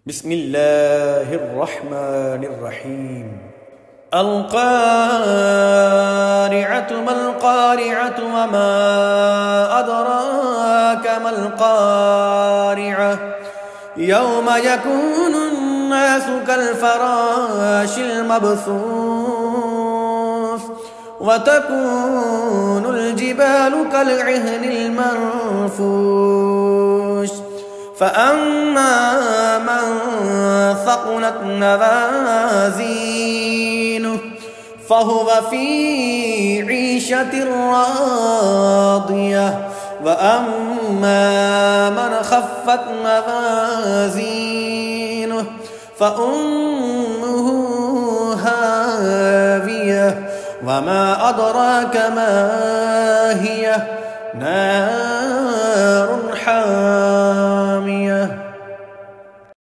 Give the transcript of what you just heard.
بسم الله الرحمن الرحيم. القارعة ما القارعة وما أدراك ما القارعة يوم يكون الناس كالفراش المبثوث وتكون الجبال كالعهن المنفوش فأما من ثقلت موازينه فهو في عيشة راضية وأما من خفت موازينه فأمه هاوية وما أدراك ما هي نار حامية